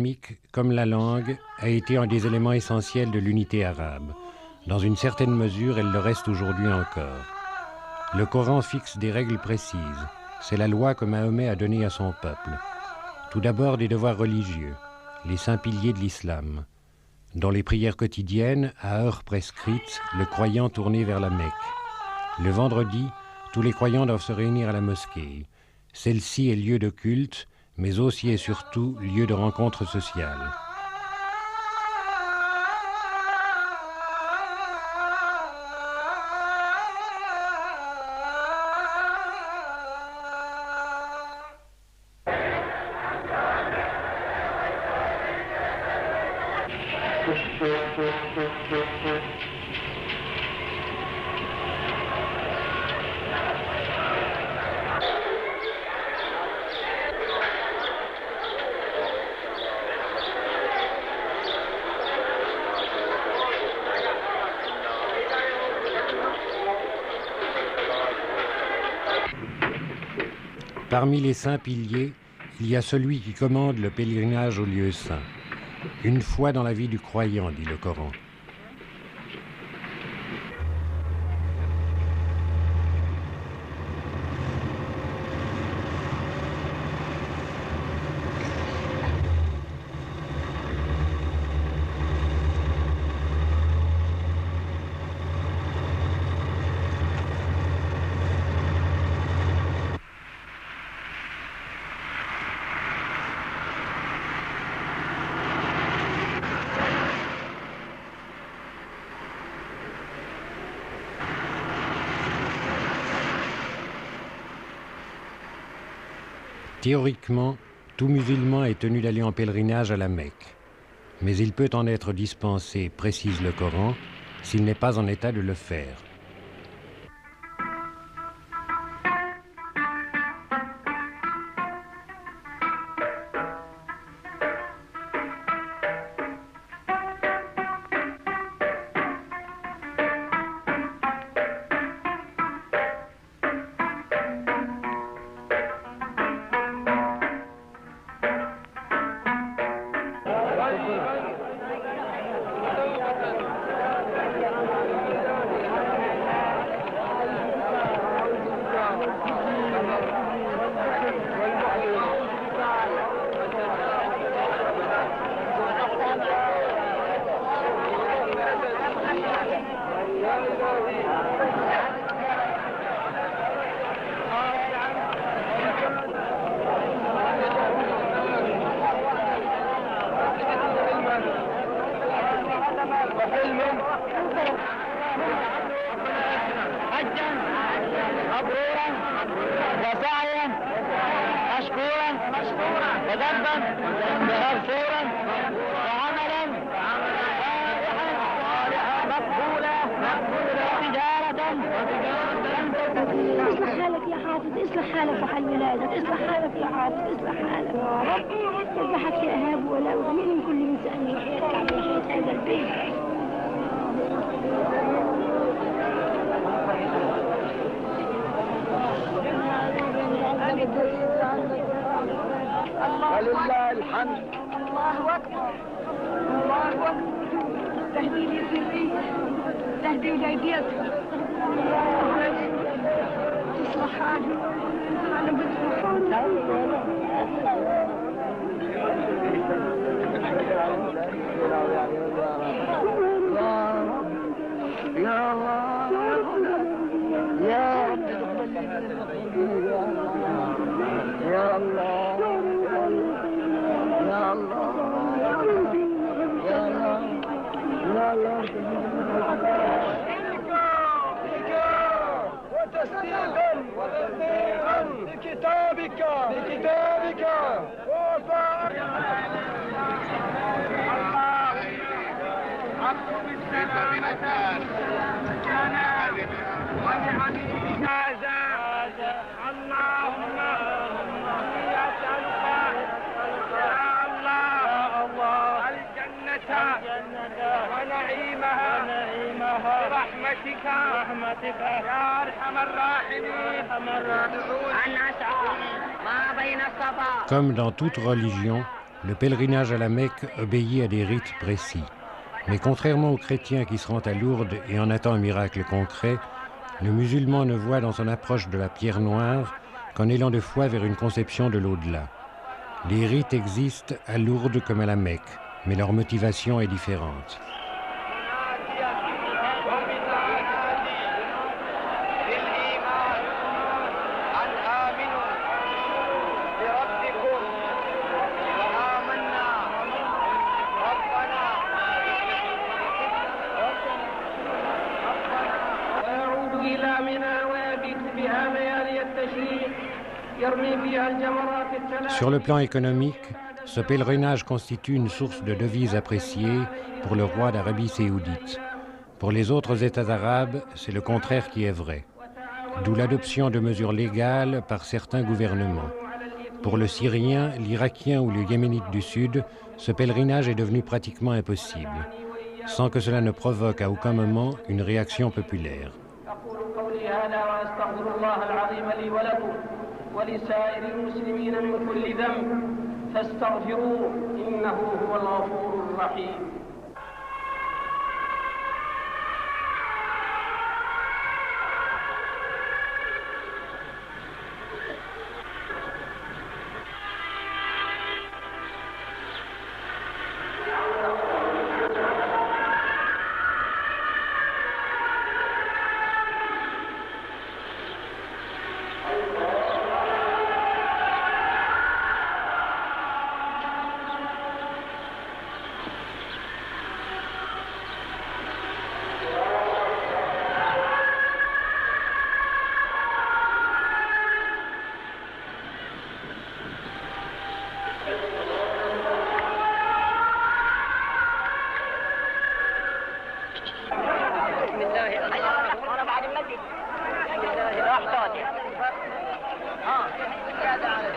islamique, comme la langue, a été un des éléments essentiels de l'unité arabe. Dans une certaine mesure, elle le reste aujourd'hui encore. Le Coran fixe des règles précises. C'est la loi que Mahomet a donnée à son peuple. Tout d'abord, des devoirs religieux, les 5 piliers de l'islam. Dans les prières quotidiennes, à heures prescrites, le croyant tourné vers la Mecque. Le vendredi, tous les croyants doivent se réunir à la mosquée. Celle-ci est lieu de culte, mais aussi et surtout lieu de rencontre sociale. Parmi les 5 piliers, il y a celui qui commande le pèlerinage aux lieux saints. Une fois dans la vie du croyant, dit le Coran. Théoriquement, tout musulman est tenu d'aller en pèlerinage à la Mecque. Mais il peut en être dispensé, précise le Coran, s'il n'est pas en état de le faire. ولله الحمد. الله أكبر الله أكبر. تهدي لي ذرية تهدي لأيديتها تصلح حالي أنا يا الله يا رب يا الله يا الله يا الله وتصديقا بكتابك وطاعتك اللهم برحمتك يا أرحم الراحمين. أن أسعى ما بين الصفا. Comme dans toute religion, Le pèlerinage à la Mecque obéit à des rites précis. Mais contrairement aux chrétiens qui se rendent à Lourdes et en attendent un miracle concret, le musulman ne voit dans son approche de la pierre noire qu'un élan de foi vers une conception de l'au-delà. Les rites existent à Lourdes comme à la Mecque, mais leur motivation est différente. Sur le plan économique, ce pèlerinage constitue une source de devises appréciée pour le roi d'Arabie saoudite. Pour les autres États arabes, c'est le contraire qui est vrai, d'où l'adoption de mesures légales par certains gouvernements. Pour le Syrien, l'Irakien ou le Yéménite du Sud, ce pèlerinage est devenu pratiquement impossible, sans que cela ne provoque à aucun moment une réaction populaire. ولسائر المسلمين من كل ذنب فاستغفروه إنه هو الغفور الرحيم بسم الله الرحمن الرحيم.